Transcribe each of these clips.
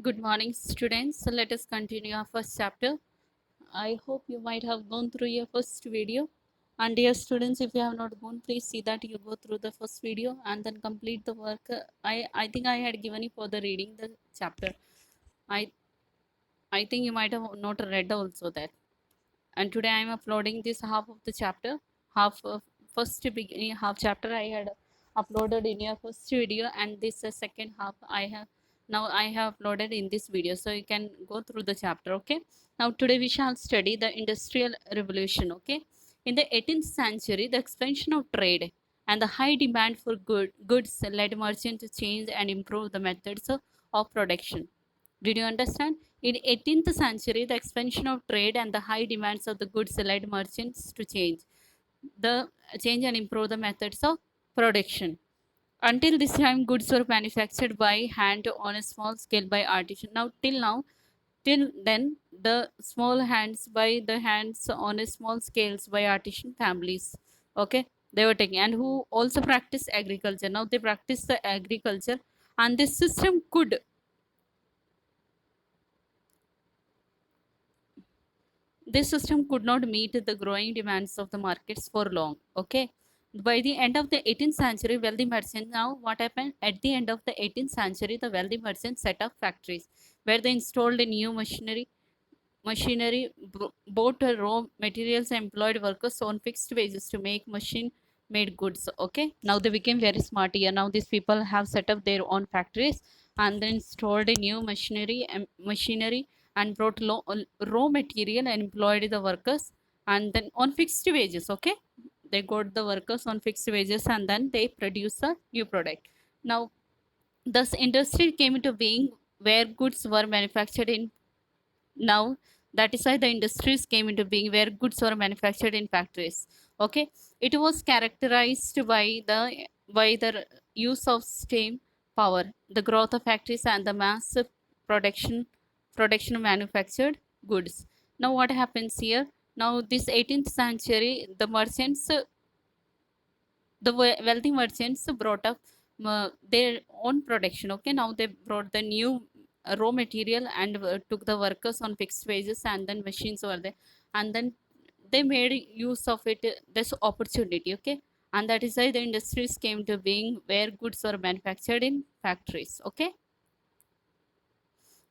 Good morning, students. So let us continue our first chapter. I hope you might have gone through your first video. And dear students, if you have not gone, please see that you go through the first video and then complete the work. I think I had given you for the reading the chapter. I I think you might have not read also that. And today I am uploading this half of the chapter. Half of first beginning half chapter I had uploaded in your first video, and this second half I have uploaded in this video, so you can go through the chapter. Okay, now today we shall study the industrial revolution. Okay, in the 18th century the expansion of trade and the high demand for goods led merchants to change and improve the methods of production. Did you understand? In 18th century, the expansion of trade and the high demands of the goods led merchants to the change and improve the methods of production. Until this time, goods were manufactured by hand on a small scale by artisans. Till then, the small hands by the hands on a small scales by artisan families. Okay, they were taking, and who also practice agriculture. Now they practice the agriculture, and this system could this system could not meet the growing demands of the markets for long. Okay. By the end of the 18th century, wealthy merchants, now what happened? At the end of the 18th century, the wealthy merchants set up factories where they installed a new machinery, bought raw materials, and employed workers on fixed wages to make machine made goods. Okay, now they became very smart here. Now these people have set up their own factories and then installed a new machinery and brought raw material and employed the workers, and then on fixed wages. Okay, they got the workers on fixed wages and then they produce a new product. Now thus industry came into being where goods were manufactured in now that is why the industries came into being where goods were manufactured in factories. Okay, it was characterized by the use of steam power, the growth of factories, and the massive production production of manufactured goods. Now what happens here? Now this 18th century, the merchants, wealthy merchants brought up their own production. Okay, now they brought the new raw material and took the workers on fixed wages, and then machines were there, and then they made use of it, this opportunity. Okay, and that is why the industries came to being where goods were manufactured in factories. Okay,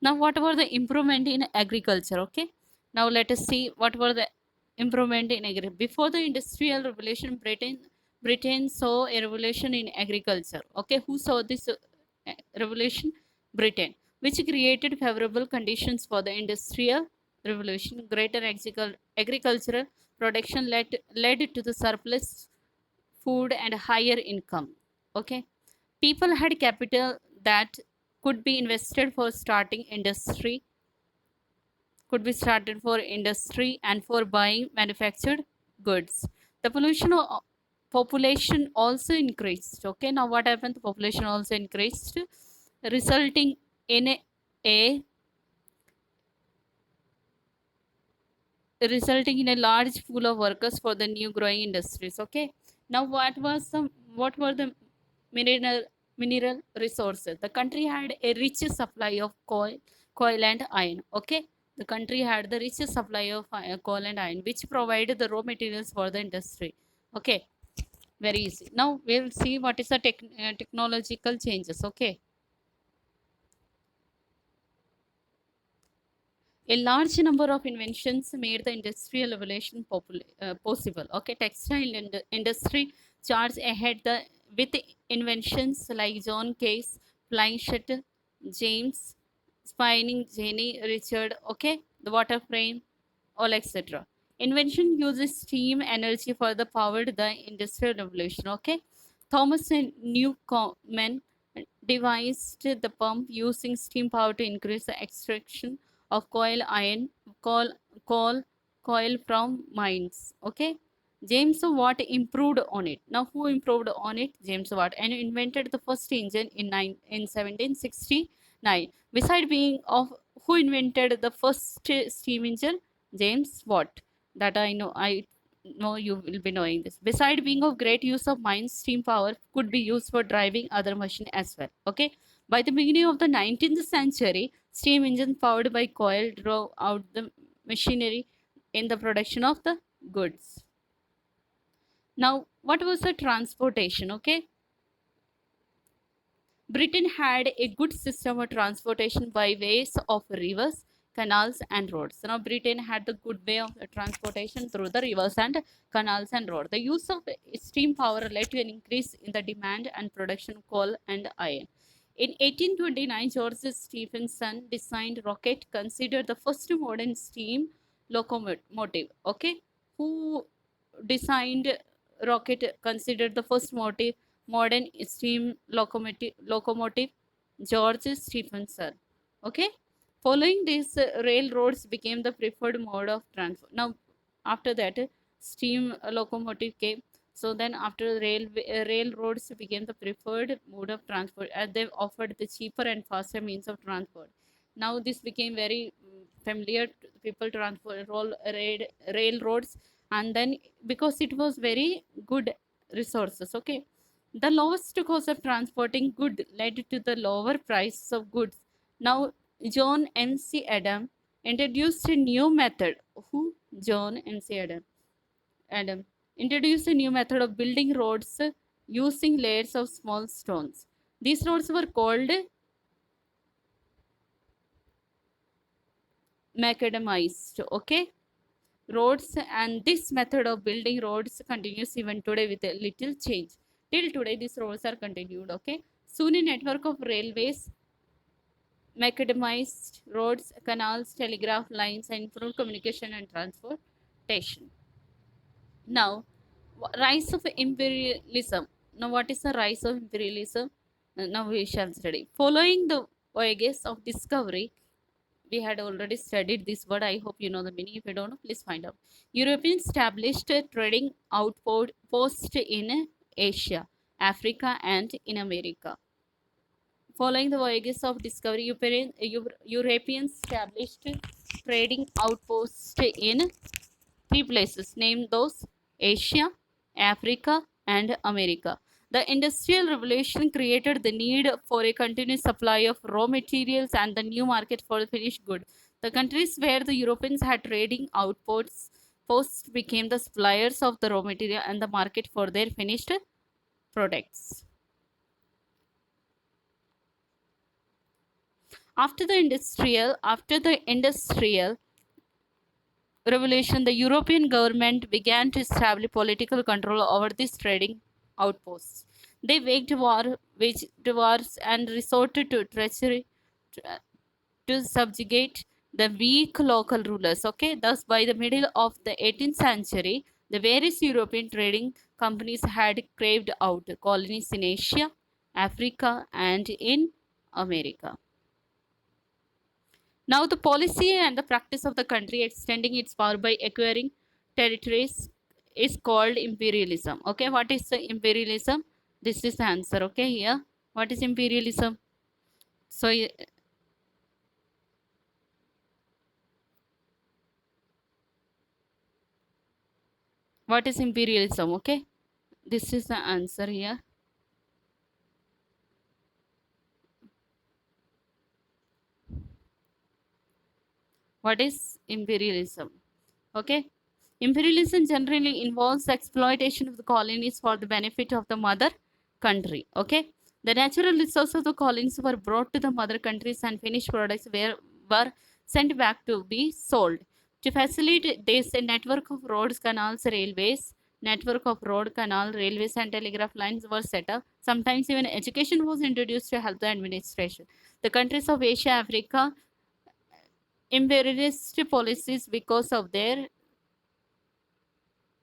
now what were the improvement in agriculture? Okay, now let us see what were the improvement in agriculture. Before the industrial revolution, Britain saw a revolution in agriculture. Okay, who saw this revolution? Britain, which created favorable conditions for the industrial revolution. Greater agricultural production led to the surplus food and higher income. Okay, people had capital that could be invested for starting industry, could be started for industry and for buying manufactured goods. The population also increased. Okay, now what happened? The population also increased, resulting in a resulting in a large pool of workers for the new growing industries. Okay, now what were the mineral mineral resources? The country had a rich supply of coal and iron. Okay, the country had the richest supply of coal and iron, which provided the raw materials for the industry. Okay, very easy. Now we'll see what is the technological changes. Okay, a large number of inventions made the industrial revolution possible. Okay, textile industry charged ahead with inventions like John Case flying shuttle, James spinning jenny, Richard, okay, the water frame, all etc. Invention uses steam energy for the powered the industrial revolution. Okay, Thomas Newcomen devised the pump using steam power to increase the extraction of coal, coal, coal from mines. Okay, James Watt improved on it. Now, who improved on it? James Watt, and invented the first engine in 1769. Beside being of who invented the first steam engine? James Watt. That I know. I know you will be knowing this. Beside being of great use of mines, steam power could be used for driving other machine as well. Okay, By the beginning of the 19th century, steam engines powered by coal drove out the machinery in the production of the goods. Now, what was the transportation? Okay, Britain had a good system of transportation by ways of rivers, canals, and roads. Now, Britain had the good way of transportation through the rivers and canals and roads. The use of steam power led to an increase in the demand and production of coal and iron. In 1829, George Stephenson designed rocket, considered the first modern steam locomotive. Okay, who designed rocket, considered the first modern steam locomotive? George Stephenson. Okay, following this, railroads became the preferred mode of transport. Now, after that, steam locomotive came. So then, after railroads became the preferred mode of transport, as they offered the cheaper and faster means of transport. Now, this became very familiar to people transport railroads, and then because it was very good resources. Okay, the lowest cost of transporting goods led to the lower price of goods. Now, John M.C. Adam introduced a new method. Who? John M.C. Adam introduced a new method of building roads using layers of small stones. These roads were called macadamized. Okay, roads, and this method of building roads continues even today with a little change. Till today, these roads are continued. Okay, soon a network of railways, macadamized roads, canals, telegraph lines, and improved communication and transportation. Now, rise of imperialism. Now, what is the rise of imperialism? Now we shall study. Following the voyages of discovery, we had already studied this word. I hope you know the meaning. If you don't know, please find out. Europeans established a trading outpost in Asia, Africa, and in America. Following the voyages of discovery, Europeans established trading outposts in three places. Name those: Asia, Africa, and America. The Industrial Revolution created the need for a continuous supply of raw materials and the new market for the finished good. The countries where the Europeans had trading outposts became the suppliers of the raw material and the market for their finished products. After the industrial revolution, the European government began to establish political control over these trading outposts. They waged wars and resorted to treachery to, to subjugate the weak local rulers. Okay, thus by the middle of the 18th century, the various European trading companies had carved out colonies in Asia, Africa, and in America. Now, the policy and the practice of the country extending its power by acquiring territories is called imperialism. Okay, what is the imperialism? This is the answer. Okay, here, what is imperialism? So, what is imperialism? Okay, this is the answer here. What is imperialism? Okay, imperialism generally involves the exploitation of the colonies for the benefit of the mother country. Okay, the natural resources of the colonies were brought to the mother countries and finished products were sent back to be sold. To facilitate this, a network of roads, canals, railways, network of road, canal, railways, and telegraph lines were set up. Sometimes even education was introduced to help the administration. The countries of Asia, Africa, imperialist policies because of their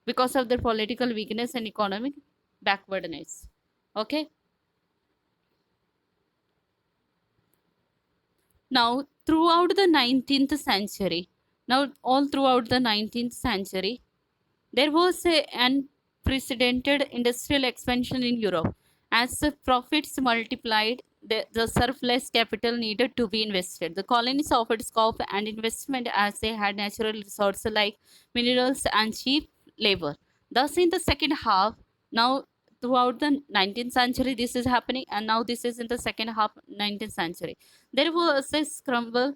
political weakness and economic backwardness. Okay, now throughout the 19th century, now all throughout the 19th century, there was an unprecedented industrial expansion in Europe. As the profits multiplied, the surplus capital needed to be invested. The colonies offered scope and investment as they had natural resources like minerals and cheap labor. Thus, in the second half, now throughout the 19th century this is happening, and now this is in the second half 19th century. There was a scramble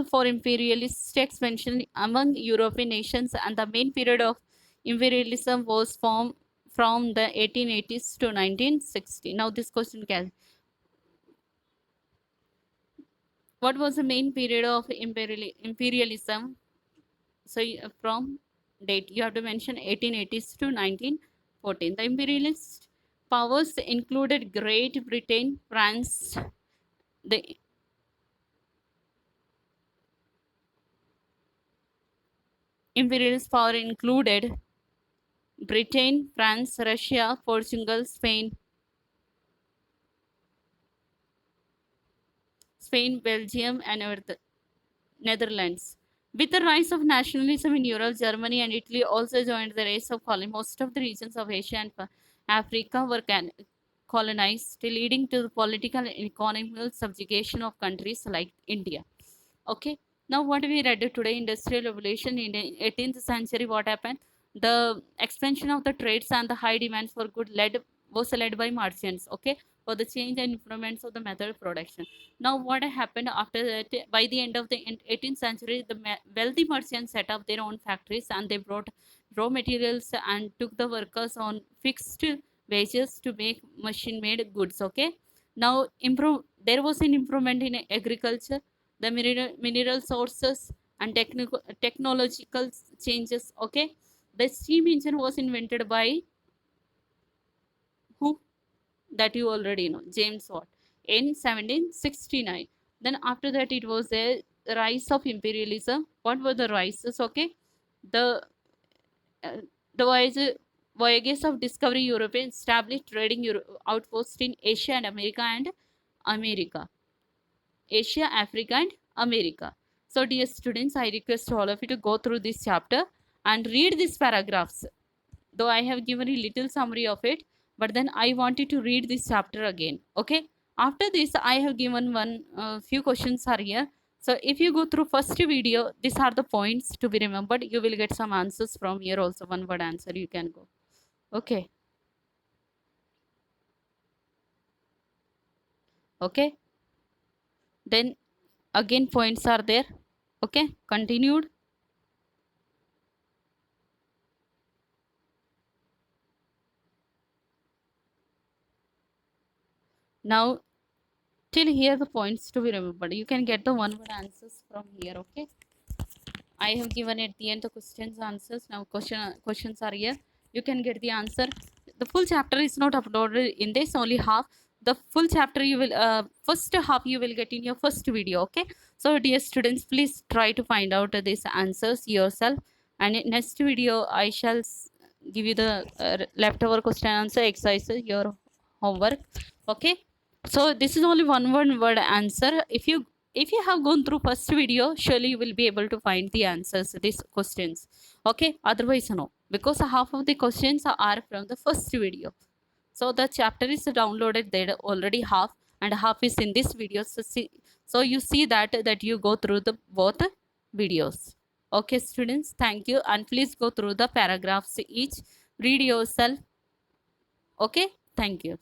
for imperialist expansion among European nations, and the main period of imperialism was from the 1880s to 1960. Now this question can, what was the main period of imperialism? So from date you have to mention 1880s to 1914. The imperialist powers included Great Britain, France. The imperialist power included Britain, France, Russia, Portugal, Spain, Belgium, and Netherlands. With the rise of nationalism in Europe, Germany and Italy also joined the race of colony. Most of the regions of Asia and Africa were colonized, leading to the political and economical subjugation of countries like India. Okay, now what we read today, industrial revolution in the 18th century, what happened? The expansion of the trades and the high demands for good was led by merchants. Okay, for the change and improvements of the method of production. Now what happened after that? By the end of the 18th century, the wealthy merchants set up their own factories, and they brought raw materials and took the workers on fixed wages to make machine made goods. Okay, now there was an improvement in agriculture, the mineral sources, and technological changes. Okay, the steam engine was invented by who? That you already know, James Watt, in 1769. Then after that it was a rise of imperialism. What were the rises? Okay, the uh, the voyages of discovery, European established trading outposts in Asia and America, Asia, Africa, and America. So, dear students, I request all of you to go through this chapter and read these paragraphs. Though I have given a little summary of it, but then I want you to read this chapter again. Okay. After this, I have given one few questions are here. So, if you go through first video, these are the points to be remembered. You will get some answers from here also. One word answer you can go. Okay. Okay. Then again points are there. Okay. Continued. Now till here the points to be remembered. You can get the one word answers from here. Okay, I have given at the end the questions answers. Now questions are here. You can get the answer. The full chapter is not uploaded in this, only half. The full chapter you will first half you will get in your first video. Okay, so dear students, please try to find out these answers yourself, and in next video I shall give you the leftover question answer exercises, your homework. Okay, so this is only one word answer. If you have gone through first video, surely you will be able to find the answers to these questions. Okay, otherwise no, because half of the questions are from the first video. So the chapter is downloaded there already half, and half is in this video. So you see that you go through the both videos. Okay students, thank you, and please go through the paragraphs each, read yourself. Okay, thank you.